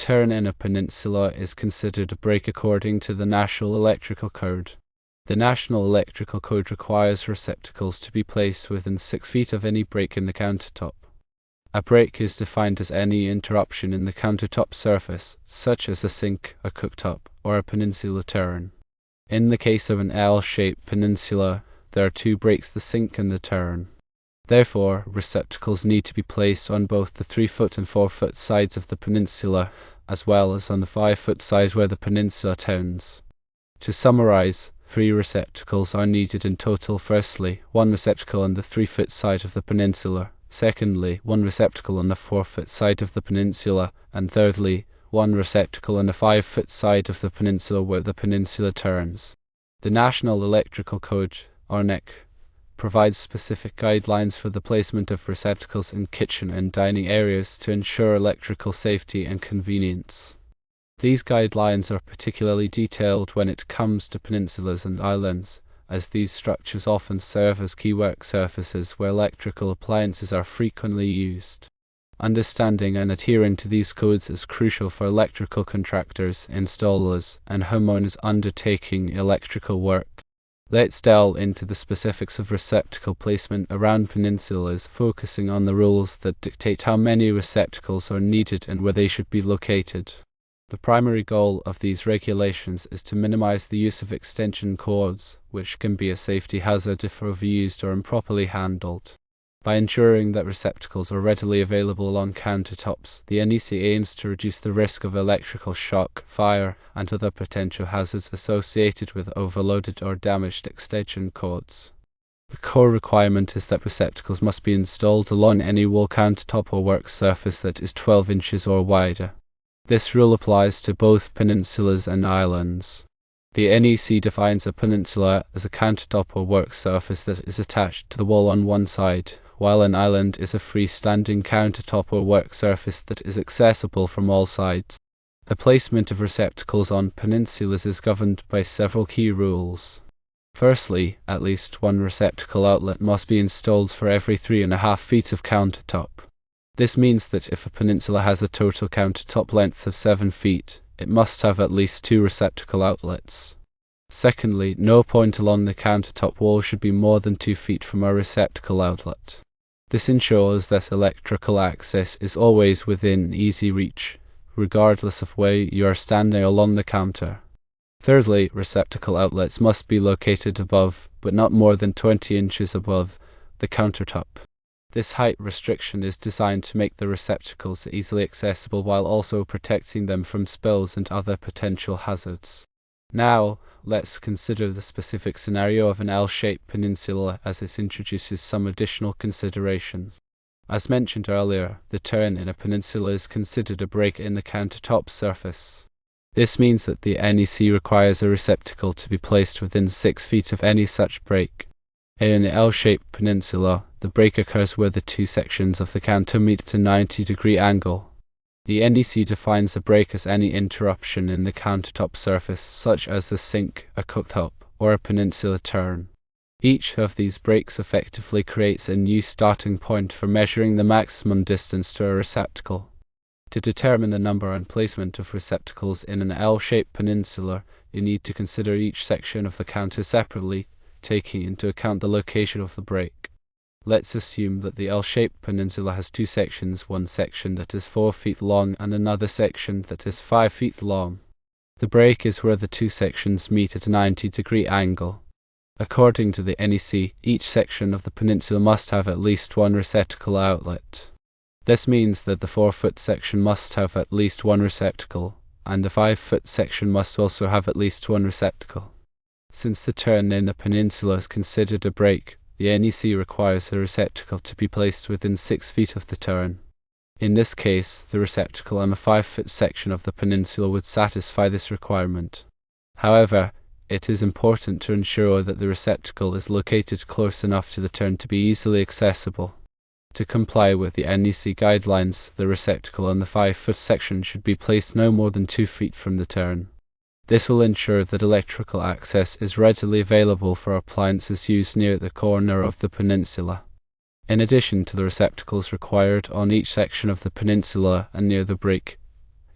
turn in a peninsula is considered a break according to the National Electrical Code. The National Electrical Code requires receptacles to be placed within 6 feet of any break in the countertop. A break is defined as any interruption in the countertop surface, such as a sink, a cooktop, or a peninsula turn. In the case of an L-shaped peninsula, there are 2 breaks, the sink and the turn. Therefore, receptacles need to be placed on both the 3-foot and 4-foot sides of the peninsula, as well as on the 5-foot side where the peninsula turns. To summarize, 3 receptacles are needed in total. Firstly, 1 receptacle on the 3-foot side of the peninsula. Secondly, 1 receptacle on the 4-foot side of the peninsula. And thirdly, 1 receptacle on the 5-foot side of the peninsula where the peninsula turns. The National Electrical Code, or NEC, provides specific guidelines for the placement of receptacles in kitchen and dining areas to ensure electrical safety and convenience. These guidelines are particularly detailed when it comes to peninsulas and islands, as these structures often serve as key work surfaces where electrical appliances are frequently used. Understanding and adhering to these codes is crucial for electrical contractors, installers, and homeowners undertaking electrical work. Let's delve into the specifics of receptacle placement around peninsulas, focusing on the rules that dictate how many receptacles are needed and where they should be located. The primary goal of these regulations is to minimize the use of extension cords, which can be a safety hazard if overused or improperly handled. By ensuring that receptacles are readily available on countertops, the NEC aims to reduce the risk of electrical shock, fire, and other potential hazards associated with overloaded or damaged extension cords. The core requirement is that receptacles must be installed along any wall, countertop, or work surface that is 12 inches or wider. This rule applies to both peninsulas and islands. The NEC defines a peninsula as a countertop or work surface that is attached to the wall on one side, while an island is a freestanding countertop or work surface that is accessible from all sides. The placement of receptacles on peninsulas is governed by several key rules. Firstly, at least 1 receptacle outlet must be installed for every 3.5 feet of countertop. This means that if a peninsula has a total countertop length of 7 feet, it must have at least 2 receptacle outlets. Secondly, no point along the countertop wall should be more than 2 feet from a receptacle outlet. This ensures that electrical access is always within easy reach, regardless of where you are standing along the counter. Thirdly, receptacle outlets must be located above, but not more than 20 inches above, the countertop. This height restriction is designed to make the receptacles easily accessible while also protecting them from spills and other potential hazards. Now, let's consider the specific scenario of an L-shaped peninsula as it introduces some additional considerations. As mentioned earlier, the turn in a peninsula is considered a break in the countertop surface. This means that the NEC requires a receptacle to be placed within 6 feet of any such break. In an L-shaped peninsula, the break occurs where the 2 sections of the counter meet at a 90-degree angle. The NEC defines a break as any interruption in the countertop surface, such as a sink, a cooktop, or a peninsula turn. Each of these breaks effectively creates a new starting point for measuring the maximum distance to a receptacle. To determine the number and placement of receptacles in an L-shaped peninsula, you need to consider each section of the counter separately, taking into account the location of the break. Let's assume that the L-shaped peninsula has 2 sections, one section that is 4 feet long and another section that is 5 feet long. The break is where the 2 sections meet at a 90-degree angle. According to the NEC, each section of the peninsula must have at least 1 receptacle outlet. This means that the 4-foot section must have at least 1 receptacle, and the 5-foot section must also have at least 1 receptacle. Since the turn in a peninsula is considered a break, the NEC requires a receptacle to be placed within 6 feet of the turn. In this case, the receptacle on a 5-foot section of the peninsula would satisfy this requirement. However, it is important to ensure that the receptacle is located close enough to the turn to be easily accessible. To comply with the NEC guidelines, the receptacle on the 5-foot section should be placed no more than 2 feet from the turn. This will ensure that electrical access is readily available for appliances used near the corner of the peninsula. In addition to the receptacles required on each section of the peninsula and near the break,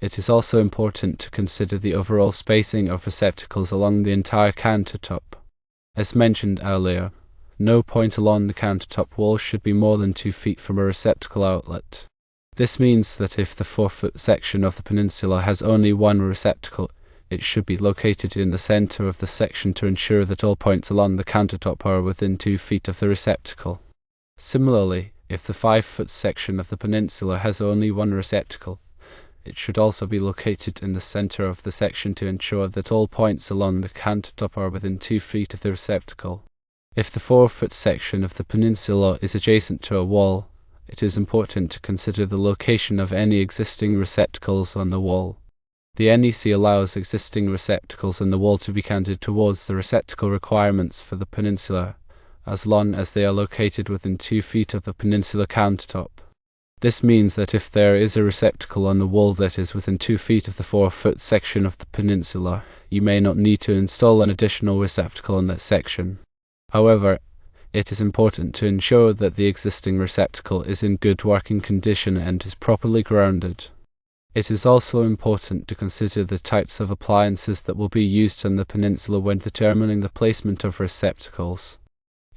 It is also important to consider the overall spacing of receptacles along the entire countertop. As mentioned earlier, no point along the countertop wall should be more than 2 feet from a receptacle outlet. This means that if the 4-foot section of the peninsula has only one receptacle, it should be located in the center of the section to ensure that all points along the countertop are within 2 feet of the receptacle. Similarly, if the 5-foot section of the peninsula has only one receptacle, it should also be located in the center of the section to ensure that all points along the countertop are within 2 feet of the receptacle. If the 4-foot section of the peninsula is adjacent to a wall, it is important to consider the location of any existing receptacles on the wall. The NEC allows existing receptacles on the wall to be counted towards the receptacle requirements for the peninsula, as long as they are located within 2 feet of the peninsula countertop. This means that if there is a receptacle on the wall that is within 2 feet of the 4-foot section of the peninsula, you may not need to install an additional receptacle on that section. However, it is important to ensure that the existing receptacle is in good working condition and is properly grounded. It is also important to consider the types of appliances that will be used on the peninsula when determining the placement of receptacles.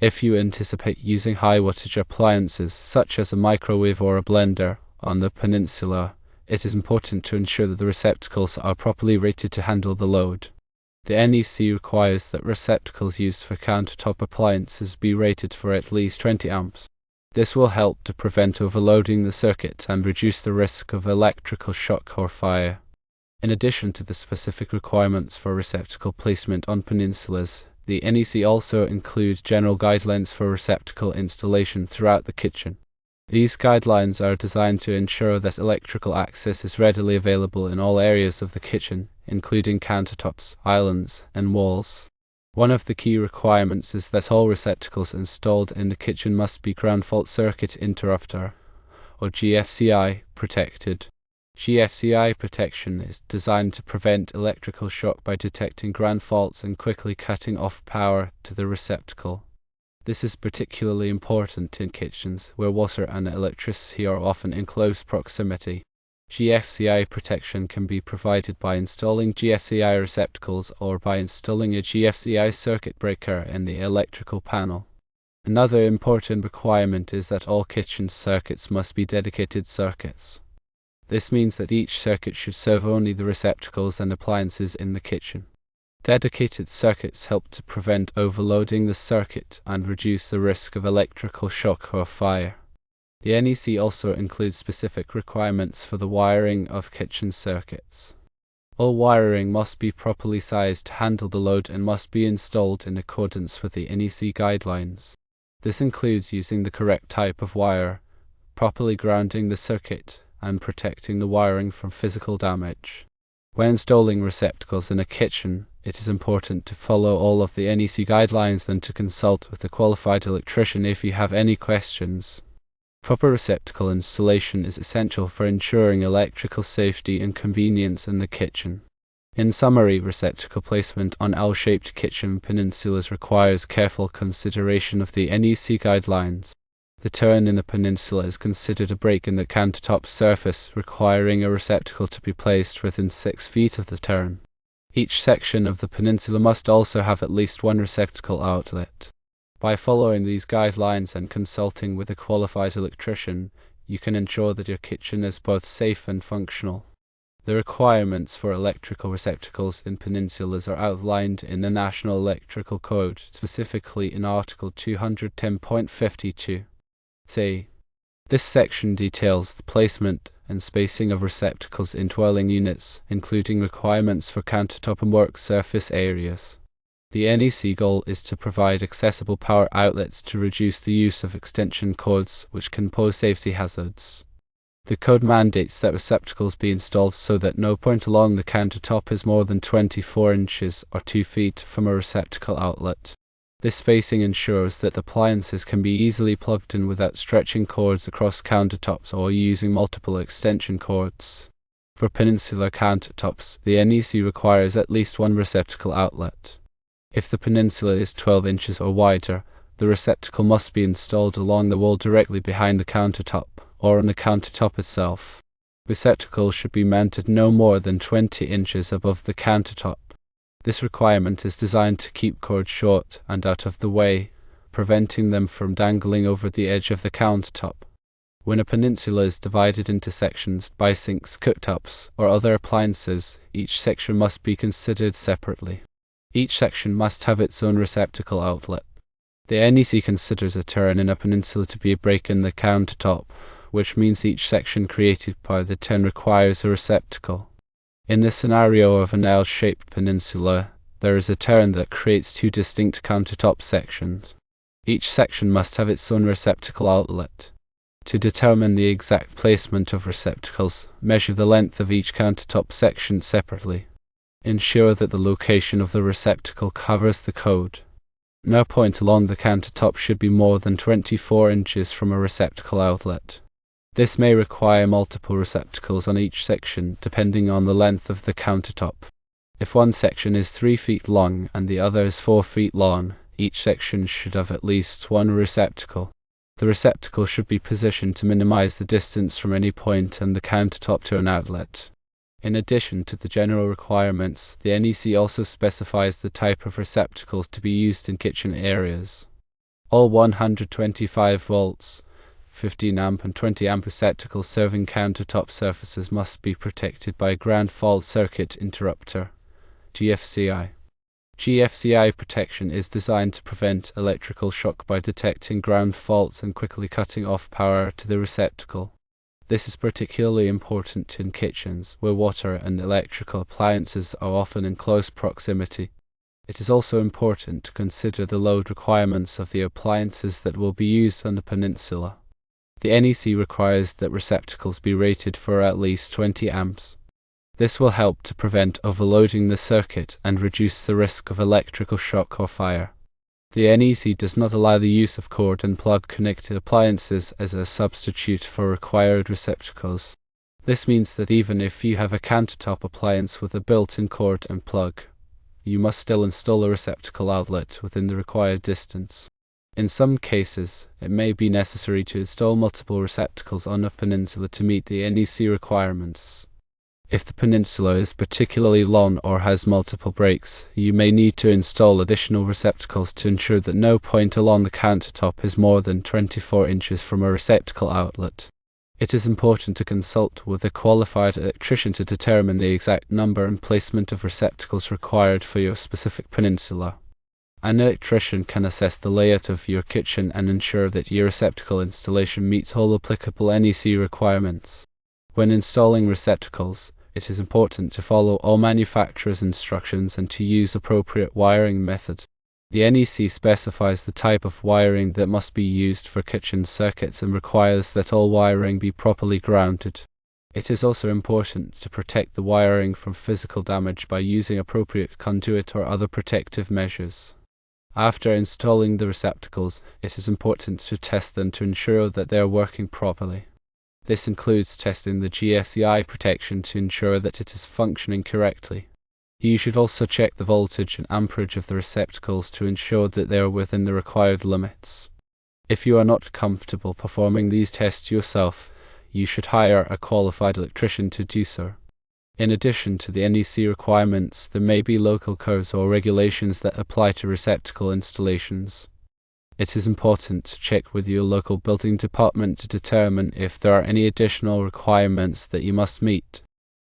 If you anticipate using high wattage appliances, such as a microwave or a blender, on the peninsula, it is important to ensure that the receptacles are properly rated to handle the load. The NEC requires that receptacles used for countertop appliances be rated for at least 20 amps. This will help to prevent overloading the circuit and reduce the risk of electrical shock or fire. In addition to the specific requirements for receptacle placement on peninsulas, the NEC also includes general guidelines for receptacle installation throughout the kitchen. These guidelines are designed to ensure that electrical access is readily available in all areas of the kitchen, including countertops, islands, and walls. One of the key requirements is that all receptacles installed in the kitchen must be ground fault circuit interrupter, or GFCI, protected. GFCI protection is designed to prevent electrical shock by detecting ground faults and quickly cutting off power to the receptacle. This is particularly important in kitchens where water and electricity are often in close proximity. GFCI protection can be provided by installing GFCI receptacles or by installing a GFCI circuit breaker in the electrical panel. Another important requirement is that all kitchen circuits must be dedicated circuits. This means that each circuit should serve only the receptacles and appliances in the kitchen. Dedicated circuits help to prevent overloading the circuit and reduce the risk of electrical shock or fire. The NEC also includes specific requirements for the wiring of kitchen circuits. All wiring must be properly sized to handle the load and must be installed in accordance with the NEC guidelines. This includes using the correct type of wire, properly grounding the circuit, and protecting the wiring from physical damage. When installing receptacles in a kitchen, it is important to follow all of the NEC guidelines and to consult with a qualified electrician if you have any questions. Proper receptacle installation is essential for ensuring electrical safety and convenience in the kitchen. In summary, receptacle placement on L-shaped kitchen peninsulas requires careful consideration of the NEC guidelines. The turn in the peninsula is considered a break in the countertop surface, requiring a receptacle to be placed within 6 feet of the turn. Each section of the peninsula must also have at least one receptacle outlet. By following these guidelines and consulting with a qualified electrician, you can ensure that your kitchen is both safe and functional. The requirements for electrical receptacles in peninsulas are outlined in the National Electrical Code, specifically in Article 210.52. C. This section details the placement and spacing of receptacles in dwelling units, including requirements for countertop and work surface areas. The NEC goal is to provide accessible power outlets to reduce the use of extension cords, which can pose safety hazards. The code mandates that receptacles be installed so that no point along the countertop is more than 24 inches or 2 feet from a receptacle outlet. This spacing ensures that appliances can be easily plugged in without stretching cords across countertops or using multiple extension cords. For peninsular countertops, the NEC requires at least one receptacle outlet. If the peninsula is 12 inches or wider, the receptacle must be installed along the wall directly behind the countertop, or on the countertop itself. Receptacles should be mounted no more than 20 inches above the countertop. This requirement is designed to keep cords short and out of the way, preventing them from dangling over the edge of the countertop. When a peninsula is divided into sections by sinks, cooktops, or other appliances, each section must be considered separately. Each section must have its own receptacle outlet. The NEC considers a turn in a peninsula to be a break in the countertop, which means each section created by the turn requires a receptacle. In the scenario of an L-shaped peninsula, there is a turn that creates two distinct countertop sections. Each section must have its own receptacle outlet. To determine the exact placement of receptacles, measure the length of each countertop section separately. Ensure that the location of the receptacle covers the code. No point along the countertop should be more than 24 inches from a receptacle outlet. This may require multiple receptacles on each section depending on the length of the countertop. If one section is 3 feet long and the other is 4 feet long, each section should have at least one receptacle. The receptacle should be positioned to minimize the distance from any point on the countertop to an outlet. In addition to the general requirements, the NEC also specifies the type of receptacles to be used in kitchen areas. All 125 volts, 15 amp and 20 amp receptacles serving countertop surfaces must be protected by a ground fault circuit interrupter, GFCI. GFCI protection is designed to prevent electrical shock by detecting ground faults and quickly cutting off power to the receptacle. This is particularly important in kitchens, where water and electrical appliances are often in close proximity. It is also important to consider the load requirements of the appliances that will be used on the peninsula. The NEC requires that receptacles be rated for at least 20 amps. This will help to prevent overloading the circuit and reduce the risk of electrical shock or fire. The NEC does not allow the use of cord and plug connected appliances as a substitute for required receptacles. This means that even if you have a countertop appliance with a built-in cord and plug, you must still install a receptacle outlet within the required distance. In some cases, it may be necessary to install multiple receptacles on a peninsula to meet the NEC requirements. If the peninsula is particularly long or has multiple breaks, you may need to install additional receptacles to ensure that no point along the countertop is more than 24 inches from a receptacle outlet. It is important to consult with a qualified electrician to determine the exact number and placement of receptacles required for your specific peninsula. An electrician can assess the layout of your kitchen and ensure that your receptacle installation meets all applicable NEC requirements. When installing receptacles, it is important to follow all manufacturer's instructions and to use appropriate wiring method. The NEC specifies the type of wiring that must be used for kitchen circuits and requires that all wiring be properly grounded. It is also important to protect the wiring from physical damage by using appropriate conduit or other protective measures. After installing the receptacles, it is important to test them to ensure that they are working properly. This includes testing the GFCI protection to ensure that it is functioning correctly. You should also check the voltage and amperage of the receptacles to ensure that they are within the required limits. If you are not comfortable performing these tests yourself, you should hire a qualified electrician to do so. In addition to the NEC requirements, there may be local codes or regulations that apply to receptacle installations. It is important to check with your local building department to determine if there are any additional requirements that you must meet.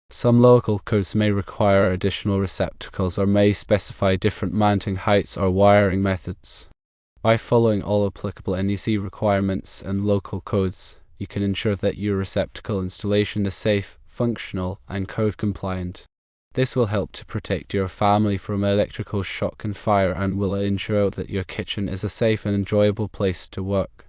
Some local codes may require additional receptacles or may specify different mounting heights or wiring methods. By following all applicable NEC requirements and local codes, you can ensure that your receptacle installation is safe, functional, and code compliant. This will help to protect your family from electrical shock and fire and will ensure that your kitchen is a safe and enjoyable place to work.